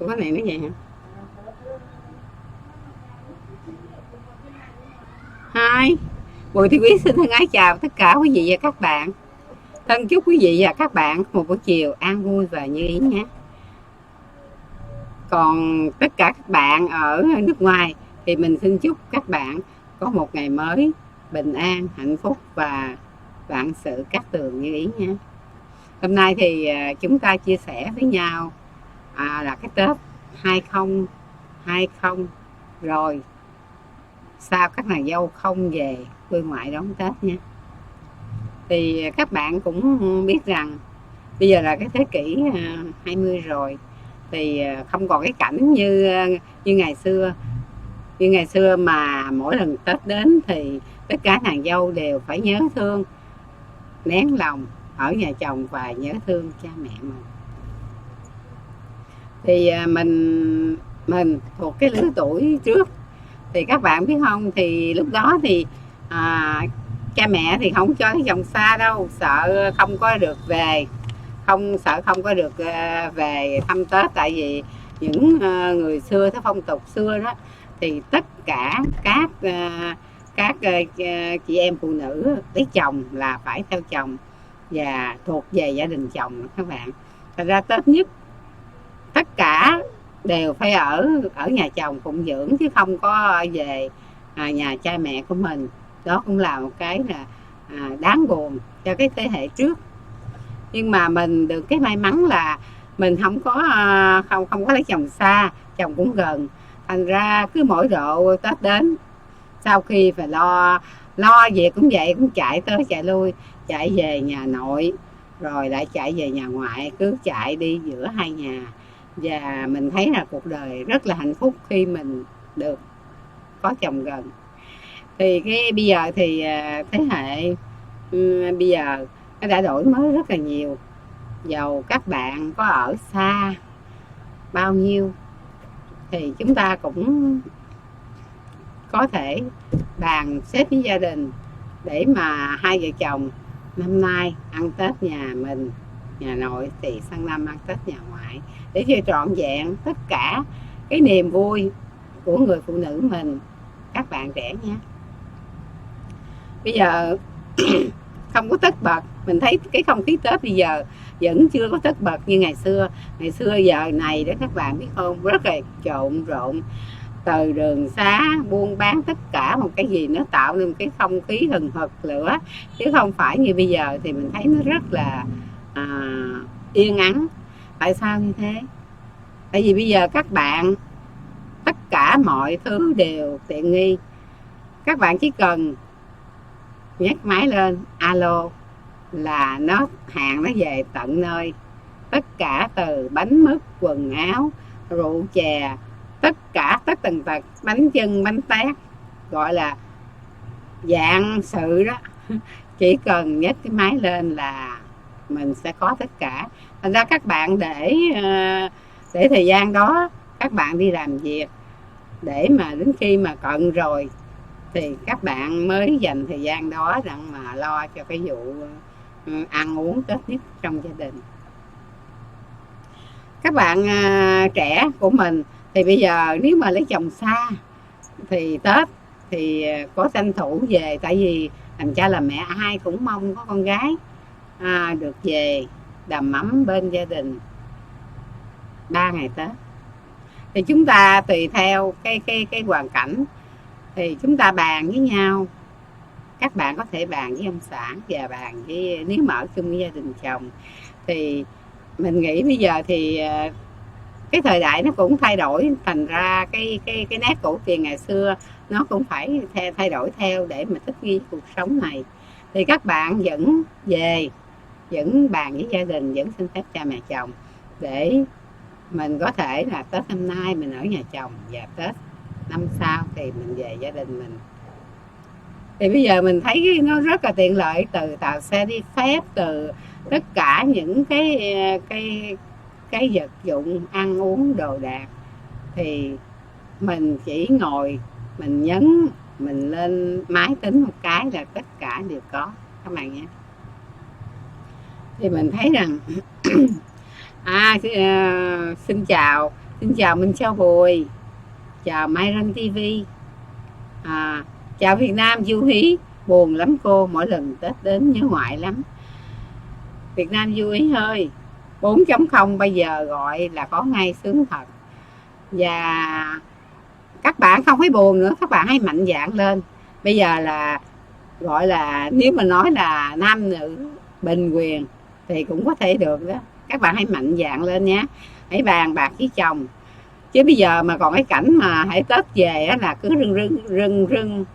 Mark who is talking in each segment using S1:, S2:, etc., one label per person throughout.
S1: cái này nó vậy hả? Hai, Bùi Thị Quý xin thân ái chào tất cả quý vị và các bạn. Thân chúc quý vị và các bạn một buổi chiều an vui và như ý nhé. Còn tất cả các bạn ở nước ngoài thì mình xin chúc các bạn có một ngày mới bình an, hạnh phúc và vạn sự cát tường như ý nhé. Hôm nay thì chúng ta chia sẻ với nhau là cái Tết 2020 rồi, sao các nàng dâu không về quê ngoại đón Tết nha. Thì các bạn cũng biết rằng bây giờ là cái thế kỷ 20 rồi, thì không còn cái cảnh như ngày xưa mà mỗi lần Tết đến thì tất cả nàng dâu đều phải nhớ thương, nén lòng ở nhà chồng và nhớ thương cha mẹ mình. Thì mình thuộc cái lứa tuổi trước, thì các bạn biết không, thì lúc đó thì cha mẹ thì không cho chồng xa đâu, sợ không có được về, sợ không có được về thăm Tết. Tại vì những người xưa, cái phong tục xưa đó, thì tất cả các chị em phụ nữ lấy chồng là phải theo chồng và thuộc về gia đình chồng các bạn. Thật ra Tết nhất tất cả đều phải ở nhà chồng phụng dưỡng, chứ không có về nhà cha mẹ của mình. Đó cũng là một cái là đáng buồn cho cái thế hệ trước. Nhưng mà mình được cái may mắn là mình không có lấy chồng xa, chồng cũng gần. Thành ra cứ mỗi độ Tết đến, sau khi phải lo việc cũng vậy, cũng chạy tới chạy lui, chạy về nhà nội rồi lại chạy về nhà ngoại, cứ chạy đi giữa hai nhà. Và mình thấy là cuộc đời rất là hạnh phúc khi mình được có chồng gần. Thì bây giờ thì thế hệ bây giờ nó đã đổi mới rất là nhiều. Dầu các bạn có ở xa bao nhiêu thì chúng ta cũng có thể bàn xếp với gia đình để mà hai vợ chồng năm nay ăn Tết nhà mình, nhà nội, thì sang năm ăn Tết nhà ngoại, để cho trọn vẹn tất cả cái niềm vui của người phụ nữ mình, các bạn trẻ nhé. Bây giờ không có tất bật, mình thấy cái không khí Tết bây giờ vẫn chưa có tất bật như ngày xưa. Ngày xưa giờ này đó các bạn biết không, rất là trộn rộn, từ đường xá buôn bán, tất cả một cái gì nó tạo nên một cái không khí hừng hực lửa, chứ không phải như bây giờ. Thì mình thấy nó rất là yên ắng. Tại sao như thế? Tại vì bây giờ các bạn tất cả mọi thứ đều tiện nghi. Các bạn chỉ cần nhấc máy lên alo là hàng nó về tận nơi. Tất cả từ bánh mứt, quần áo, rượu chè, tất cả tất tần tật, bánh chưng bánh tét, gọi là dạng sự đó. Chỉ cần nhấc cái máy lên là mình sẽ có tất cả. Thành ra các bạn để thời gian đó các bạn đi làm việc, để mà đến khi mà cận rồi thì các bạn mới dành thời gian đó rằng mà lo cho cái vụ ăn uống Tết nhất trong gia đình. Các bạn trẻ của mình thì bây giờ nếu mà lấy chồng xa thì Tết thì có tranh thủ về. Tại vì làm cha làm mẹ ai cũng mong có con gái được về đầm ấm bên gia đình 3 ngày Tết. Thì chúng ta tùy theo cái hoàn cảnh thì chúng ta bàn với nhau. Các bạn có thể bàn với ông xã và bàn với, nếu mà ở chung với gia đình chồng. Thì mình nghĩ bây giờ thì cái thời đại nó cũng thay đổi, thành ra cái nét cổ truyền ngày xưa nó cũng phải thay đổi theo để mà thích nghi cuộc sống này. Thì các bạn vẫn về, vẫn bàn với gia đình, vẫn xin phép cha mẹ chồng để mình có thể là Tết năm nay mình ở nhà chồng, và Tết năm sau thì mình về gia đình mình. Thì bây giờ mình thấy nó rất là tiện lợi, từ tàu xe đi phép, từ tất cả những cái vật dụng ăn uống đồ đạc, thì mình chỉ ngồi mình nhấn, mình lên máy tính một cái là tất cả đều có các bạn nhé. Thì mình thấy rằng xin chào Xin chào Minh Châu Bùi, chào Mai Ranh TV, chào Việt Nam Du Hí. Buồn lắm cô, mỗi lần Tết đến nhớ ngoại lắm. Việt Nam Du Hí ơi, 4.0 bây giờ gọi là có ngay sướng thật. Và các bạn không phải buồn nữa, các bạn hãy mạnh dạn lên. Bây giờ là gọi là, nếu mà nói là nam nữ bình quyền thì cũng có thể được đó. Các bạn hãy mạnh dạn lên nhé, hãy bàn bạc với chồng. Chứ bây giờ mà còn cái cảnh mà hãy Tết về á là cứ rưng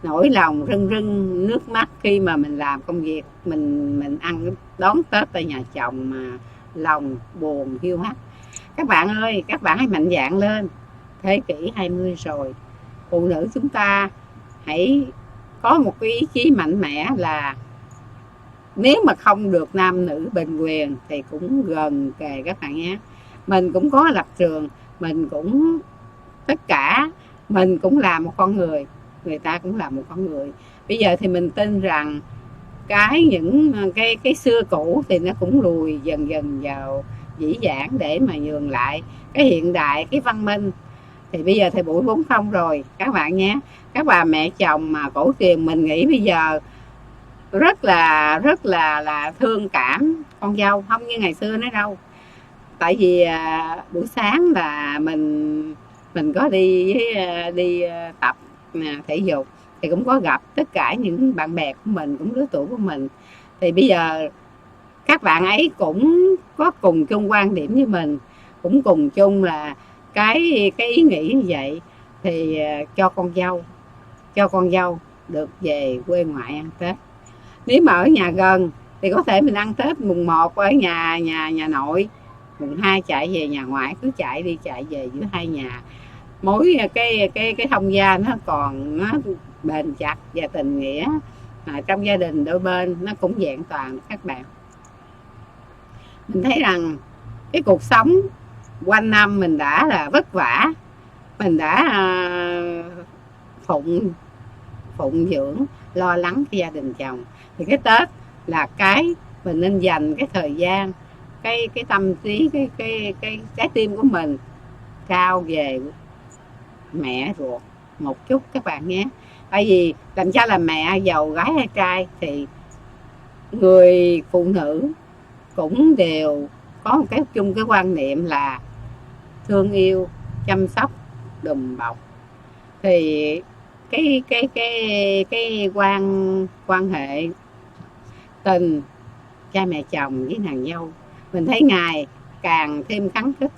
S1: nỗi lòng, rưng nước mắt khi mà mình làm công việc, mình ăn đón Tết tại nhà chồng mà lòng buồn hiu hắt. Các bạn ơi, các bạn hãy mạnh dạn lên. Thế kỷ 20 rồi, phụ nữ chúng ta hãy có một cái ý chí mạnh mẽ là nếu mà không được nam nữ bình quyền thì cũng gần kề các bạn nhé. Mình cũng có lập trường, mình cũng tất cả, mình cũng là một con người, người ta cũng là một con người. Bây giờ thì mình tin rằng những cái xưa cũ thì nó cũng lùi dần dần vào dĩ dãn để mà nhường lại cái hiện đại, cái văn minh. Thì bây giờ thời buổi 4.0 rồi các bạn nhé. Các bà mẹ chồng mà cổ truyền, mình nghĩ bây giờ rất là thương cảm con dâu, không như ngày xưa nữa đâu. Tại vì buổi sáng là mình có đi tập thể dục thì cũng có gặp tất cả những bạn bè của mình, cũng lứa tuổi của mình. Thì bây giờ các bạn ấy cũng có cùng chung quan điểm với mình, cũng cùng chung là cái ý nghĩ như vậy. Thì cho con dâu được về quê ngoại ăn Tết. Nếu mà ở nhà gần thì có thể mình ăn Tết mùng 1 ở nhà nội, mùng 2 chạy về nhà ngoại, cứ chạy về giữa hai nhà. Mối cái thông gia nó bền chặt, và tình nghĩa trong gia đình đôi bên nó cũng vẹn toàn các bạn. Mình thấy rằng cái cuộc sống quanh năm mình đã là vất vả, mình đã phụng dưỡng lo lắng cho gia đình chồng, thì cái Tết là cái mình nên dành cái thời gian, cái tâm trí, cái trái tim của mình trao về mẹ ruột một chút các bạn nhé. Tại vì làm cha làm mẹ, giàu gái hay trai, thì người phụ nữ cũng đều có một cái chung, cái quan niệm là thương yêu, chăm sóc, đùm bọc. Thì cái quan hệ tình cha mẹ chồng với nàng dâu, mình thấy ngày càng thêm khắng khích,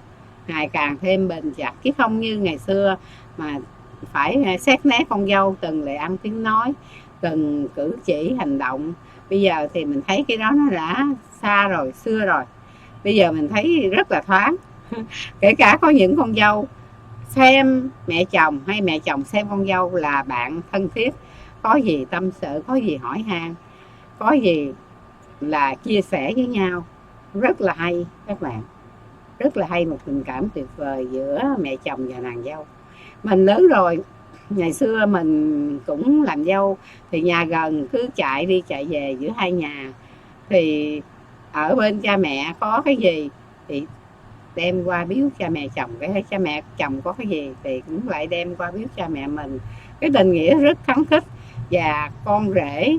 S1: ngày càng thêm bền chặt, chứ không như ngày xưa mà phải xét nét con dâu từng lời ăn tiếng nói, từng cử chỉ hành động. Bây giờ thì mình thấy cái đó nó đã xa rồi, xưa rồi. Bây giờ mình thấy rất là thoáng. Kể cả có những con dâu xem mẹ chồng hay mẹ chồng xem con dâu là bạn thân thiết, có gì tâm sự, có gì hỏi han, có gì là chia sẻ với nhau. Rất là hay các bạn, rất là hay, một tình cảm tuyệt vời giữa mẹ chồng và nàng dâu. Mình lớn rồi, ngày xưa mình cũng làm dâu, thì nhà gần cứ chạy đi chạy về giữa hai nhà. Thì ở bên cha mẹ có cái gì thì đem qua biếu cha mẹ chồng, cái cha mẹ chồng có cái gì thì cũng lại đem qua biếu cha mẹ mình. Cái tình nghĩa rất khắng khích. Và con rể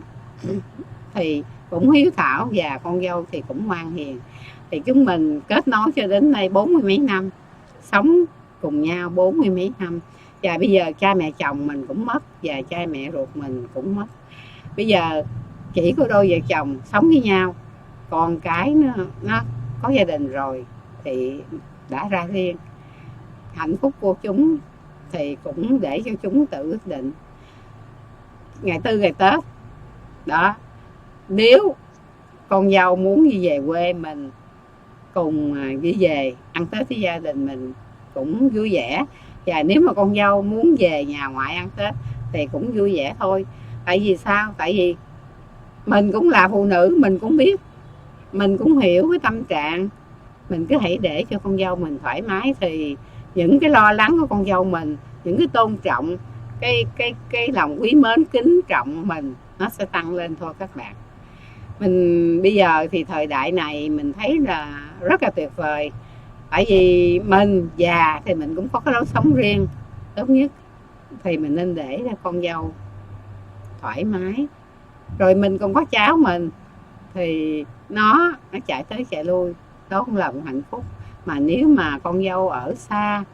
S1: thì cũng hiếu thảo, và con dâu thì cũng ngoan hiền. Thì chúng mình kết nối cho đến nay 40 mấy năm, sống cùng nhau 40 mấy năm. Và bây giờ cha mẹ chồng mình cũng mất, và cha mẹ ruột mình cũng mất. Bây giờ chỉ có đôi vợ chồng sống với nhau, con cái nó có gia đình rồi thì đã ra riêng. Hạnh phúc của chúng thì cũng để cho chúng tự quyết định. Ngày Tư ngày Tết đó, nếu con dâu muốn đi về quê mình cùng đi về ăn Tết với gia đình mình cũng vui vẻ. Và nếu mà con dâu muốn về nhà ngoại ăn Tết thì cũng vui vẻ thôi. Tại vì sao? Tại vì mình cũng là phụ nữ, mình cũng biết, mình cũng hiểu cái tâm trạng. Mình cứ hãy để cho con dâu mình thoải mái, thì những cái lo lắng của con dâu mình, những cái tôn trọng, cái lòng quý mến kính trọng mình, nó sẽ tăng lên thôi các bạn. Mình bây giờ thì thời đại này mình thấy là rất là tuyệt vời. Tại vì mình già thì mình cũng có cái lối sống riêng, tốt nhất thì mình nên để cho con dâu thoải mái. Rồi mình còn có cháu mình thì nó chạy tới chạy lui, đó cũng là một hạnh phúc. Mà nếu mà con dâu ở xa,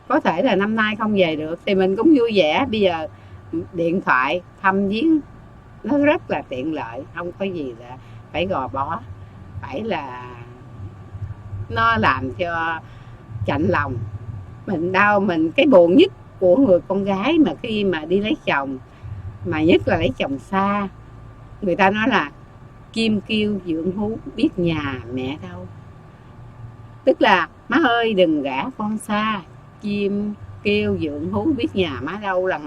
S1: có thể là năm nay không về được thì mình cũng vui vẻ. Bây giờ điện thoại thăm viếng nó rất là tiện lợi, không có gì là phải gò bó, phải là nó làm cho chạnh lòng mình. Đau mình cái buồn nhất của người con gái mà khi mà đi lấy chồng, mà nhất là lấy chồng xa, người ta nói là chim kêu dượng hú biết nhà mẹ đâu. Tức là má ơi đừng gả con xa, chim kêu dượng hú biết nhà má đâu. Là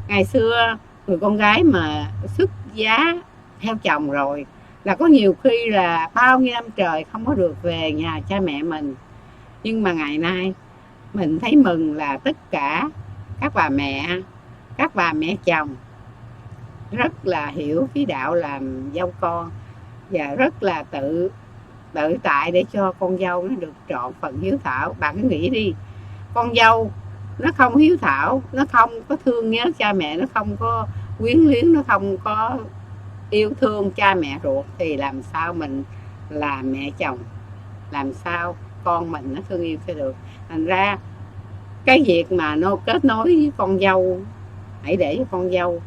S1: ngày xưa người con gái mà xuất giá theo chồng rồi là có nhiều khi là bao nhiêu năm trời không có được về nhà cha mẹ mình. Nhưng mà ngày nay mình thấy mừng là tất cả các bà mẹ chồng rất là hiểu cái đạo làm dâu con, và rất là tự tại để cho con dâu nó được trọn phần hiếu thảo. Bạn cứ nghĩ đi, con dâu nó không hiếu thảo, nó không có thương nhớ cha mẹ, nó không có quyến luyến, nó không có yêu thương cha mẹ ruột thì làm sao mình là mẹ chồng, làm sao con mình nó thương yêu cho được. Thành ra cái việc mà nó kết nối với con dâu, hãy để cho con dâu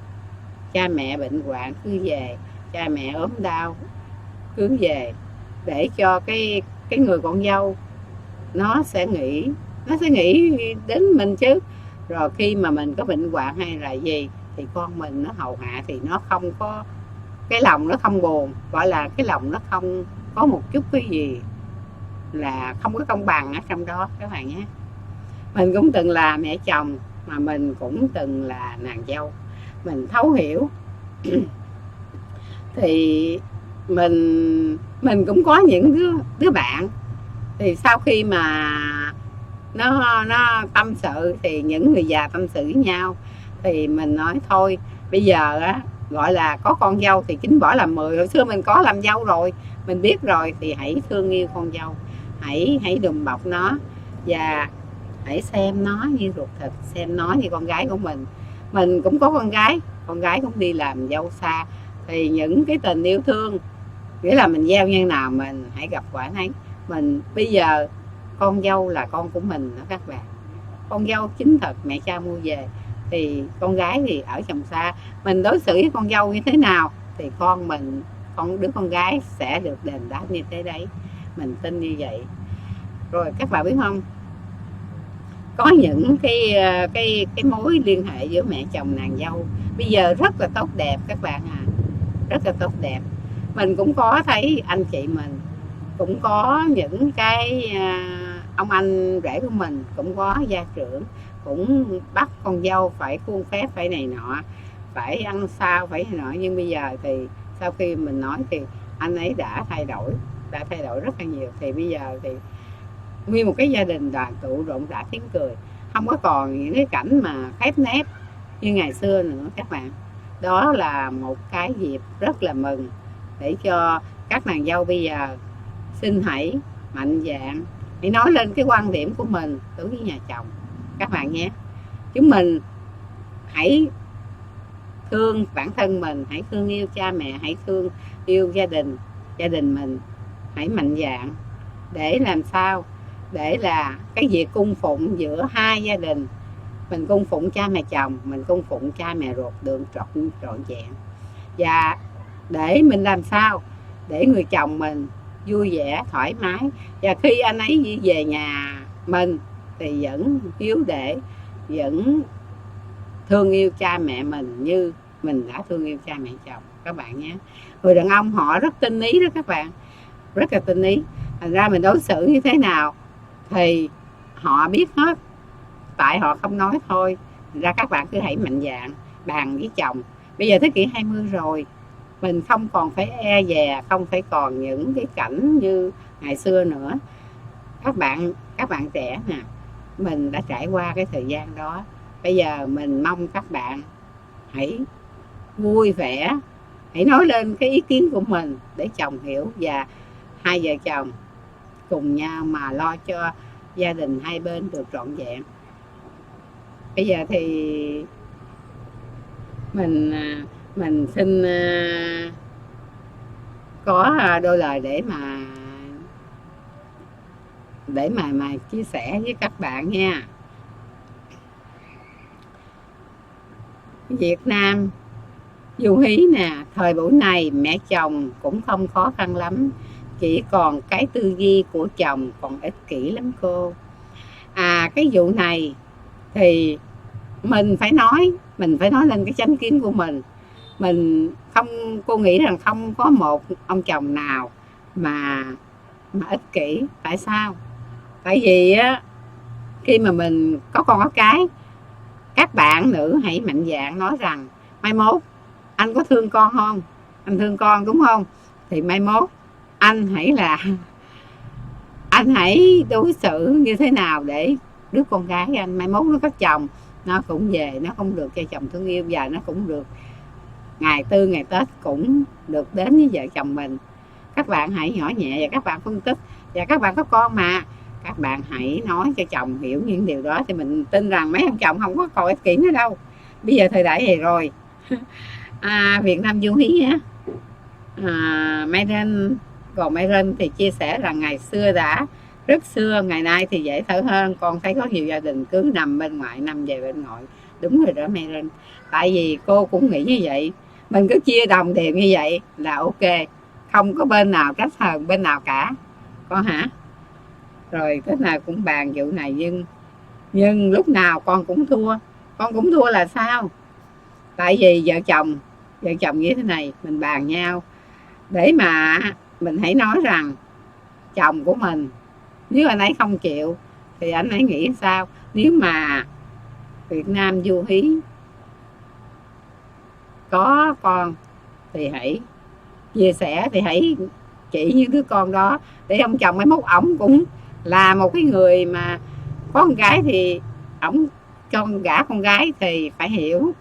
S1: cha mẹ bệnh hoạn cứ về, cha mẹ ốm đau cứ về, để cho cái người con dâu nó sẽ nghĩ đến mình chứ. Rồi khi mà mình có bệnh hoạn hay là gì thì con mình nó hầu hạ, thì nó không có cái lòng, nó không buồn, gọi là cái lòng nó không có một chút cái gì là không có công bằng ở trong đó các bạn nhé. Mình cũng từng là mẹ chồng, mà mình cũng từng là nàng dâu, mình thấu hiểu. Thì mình cũng có những đứa bạn, thì sau khi mà nó tâm sự, thì những người già tâm sự với nhau, thì mình nói thôi bây giờ á, gọi là có con dâu thì chín bỏ làm 10. Hồi xưa mình có làm dâu rồi, mình biết rồi, thì hãy thương yêu con dâu, hãy đùm bọc nó, và hãy xem nó như ruột thịt, xem nó như con gái của mình. Mình cũng có con gái cũng đi làm dâu xa, thì những cái tình yêu thương, nghĩa là mình gieo nhân nào mình hãy gặp quả nấy. Mình bây giờ con dâu là con của mình đó các bạn, con dâu chính thật mẹ cha mua về. Thì con gái thì ở chồng xa, mình đối xử với con dâu như thế nào thì con đứa con gái sẽ được đền đáp như thế đấy, mình tin như vậy. Rồi các bạn biết không, có những cái mối liên hệ giữa mẹ chồng nàng dâu bây giờ rất là tốt đẹp các bạn à, rất là tốt đẹp. Mình cũng có thấy anh chị mình, cũng có những cái ông anh rể của mình cũng có gia trưởng, cũng bắt con dâu phải khuôn phép, phải này nọ, phải ăn sao, phải này nọ. Nhưng bây giờ thì sau khi mình nói thì anh ấy đã thay đổi rất là nhiều. Thì bây giờ thì nguyên một cái gia đình đoàn tụ rộn rã tiếng cười, không có còn những cái cảnh mà khép nép như ngày xưa nữa các bạn. Đó là một cái dịp rất là mừng để cho các nàng dâu bây giờ xin hãy mạnh dạn, hãy nói lên cái quan điểm của mình đối với nhà chồng các bạn nhé. Chúng mình hãy thương bản thân mình, hãy thương yêu cha mẹ, hãy thương yêu gia đình mình, hãy mạnh dạn để làm sao để là cái việc cung phụng giữa hai gia đình, mình cung phụng cha mẹ chồng, mình cung phụng cha mẹ ruột được trọn vẹn. Và để mình làm sao để người chồng mình vui vẻ thoải mái, và khi anh ấy về nhà mình thì vẫn hiếu để, vẫn thương yêu cha mẹ mình như mình đã thương yêu cha mẹ chồng các bạn nhé. Người đàn ông họ rất tinh ý đó các bạn, rất là tinh ý. Thành ra mình đối xử như thế nào thì họ biết hết, tại họ không nói thôi. Thành ra các bạn cứ hãy mạnh dạn bàn với chồng. Bây giờ thế kỷ 20 rồi, mình không còn phải e dè, không phải còn những cái cảnh như ngày xưa nữa. Các bạn trẻ nè, mình đã trải qua cái thời gian đó. Bây giờ mình mong các bạn hãy vui vẻ, hãy nói lên cái ý kiến của mình để chồng hiểu, và hai vợ chồng cùng nhau mà lo cho gia đình hai bên được trọn vẹn. Bây giờ thì mình xin có đôi lời để mà chia sẻ với các bạn nha. Việt Nam Du Hí nè, thời buổi này mẹ chồng cũng không khó khăn lắm, chỉ còn cái tư duy của chồng còn ích kỷ lắm cô. Cái vụ này thì mình phải nói lên cái chánh kiến của mình không, cô nghĩ rằng không có một ông chồng nào mà ích kỷ. Tại sao? Tại vì á, khi mà mình có con có cái, các bạn nữ hãy mạnh dạn nói rằng mai mốt anh có thương con không, anh thương con đúng không, thì mai mốt anh hãy đối xử như thế nào để đứa con gái anh mai mốt nó có chồng, nó cũng về, nó không được cho chồng thương yêu, và nó cũng được ngày tư ngày Tết cũng được đến với vợ chồng mình. Các bạn hãy nhỏ nhẹ và các bạn phân tích, và các bạn có con mà các bạn hãy nói cho chồng hiểu những điều đó, thì mình tin rằng mấy ông chồng không có còn ích kỷ nữa đâu. Bây giờ thời đại này rồi. Việt Nam Du Hí á, Mai Rên thì chia sẻ rằng ngày xưa đã rất xưa, ngày nay thì dễ thở hơn. Con thấy có nhiều gia đình cứ nằm bên ngoài, nằm về bên ngoại. Đúng rồi đó Mai Rên, tại vì cô cũng nghĩ như vậy. Mình cứ chia đồng đều như vậy là ok, không có bên nào trách hơn bên nào cả con hả. Rồi thế nào cũng bàn vụ này, nhưng lúc nào con cũng thua là sao? Tại vì vợ chồng như thế này, mình bàn nhau để mà mình hãy nói rằng chồng của mình, nếu anh ấy không chịu thì anh ấy nghĩ sao. Nếu mà Việt Nam Du Hí có con thì hãy chia sẻ, thì hãy chỉ những đứa con đó để ông chồng mấy mốt ổng cũng là một cái người mà có con gái, thì ổng cho gả con gái thì phải hiểu,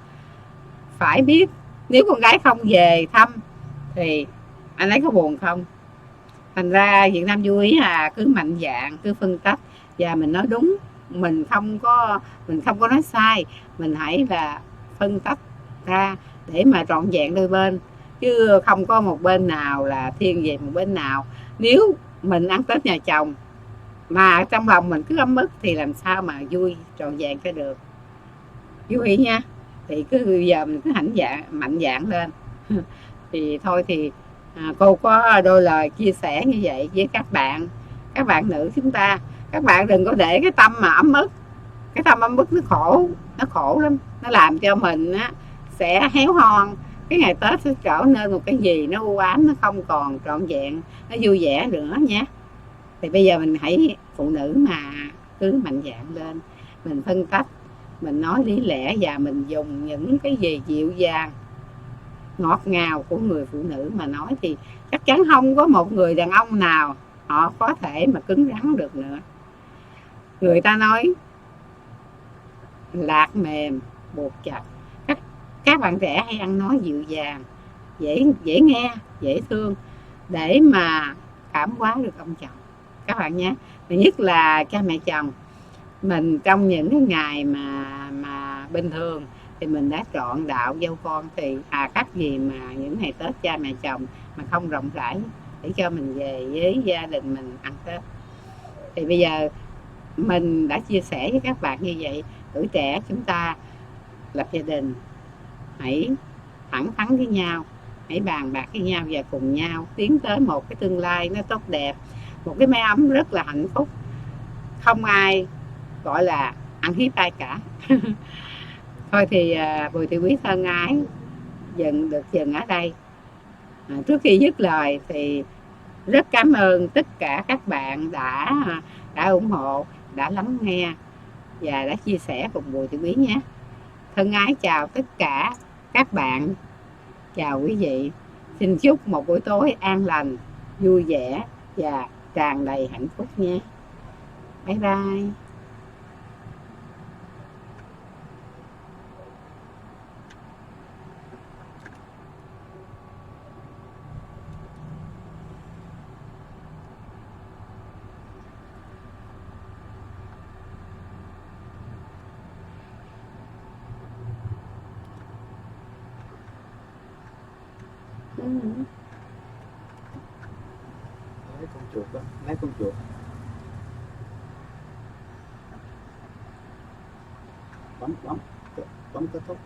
S1: phải biết nếu con gái không về thăm thì anh ấy có buồn không. Thành ra Việt Nam Du Hí cứ mạnh dạn, cứ phân tích và mình nói đúng, mình không có nói sai, mình hãy là phân tích ra để mà trọn vẹn đôi bên, chứ không có một bên nào là thiên về một bên nào. Nếu mình ăn Tết nhà chồng mà trong lòng mình cứ ấm ức thì làm sao mà vui trọn vẹn cho được. Du Hí nha, thì cứ giờ mình cứ mạnh dạn lên. Thì thôi thì cô có đôi lời chia sẻ như vậy với các bạn nữ chúng ta. Các bạn đừng có để cái tâm mà ấm ức, cái tâm ấm ức nó khổ lắm, nó làm cho mình sẽ héo hon. Cái ngày Tết sẽ trở nên một cái gì nó u ám, nó không còn trọn vẹn, nó vui vẻ nữa nhé. Thì bây giờ mình hãy phụ nữ mà cứ mạnh dạn lên, mình phân tích, mình nói lý lẽ, và mình dùng những cái gì dịu dàng ngọt ngào của người phụ nữ mà nói, thì chắc chắn không có một người đàn ông nào họ có thể mà cứng rắn được nữa. Người ta nói lạc mềm buộc chặt. Các bạn trẻ hay ăn nói dịu dàng, dễ nghe, dễ thương để mà cảm hóa được ông chồng các bạn nhé. Và nhất là cha mẹ chồng mình, trong những cái ngày mà bình thường thì mình đã chọn đạo dâu con, thì các gì mà những ngày Tết cha mẹ chồng mà không rộng rãi để cho mình về với gia đình mình ăn Tết. Thì bây giờ mình đã chia sẻ với các bạn như vậy. Tuổi trẻ chúng ta lập gia đình, hãy thẳng thắn với nhau, hãy bàn bạc với nhau và cùng nhau tiến tới một cái tương lai nó tốt đẹp, một cái mái ấm rất là hạnh phúc, không ai gọi là ăn hiếp ai cả. Thôi thì Bùi Thị Quý thân ái dừng ở đây. Trước khi dứt lời thì rất cảm ơn tất cả các bạn đã ủng hộ, đã lắng nghe và đã chia sẻ cùng Bùi Thị Quý nhé. Thân ái chào tất cả các bạn, chào quý vị. Xin chúc một buổi tối an lành, vui vẻ và tràn đầy hạnh phúc nha. Bye bye. Ừ.
S2: Lấy con chuột đó, lấy con chuột. Bấm bấm bấm kết thúc.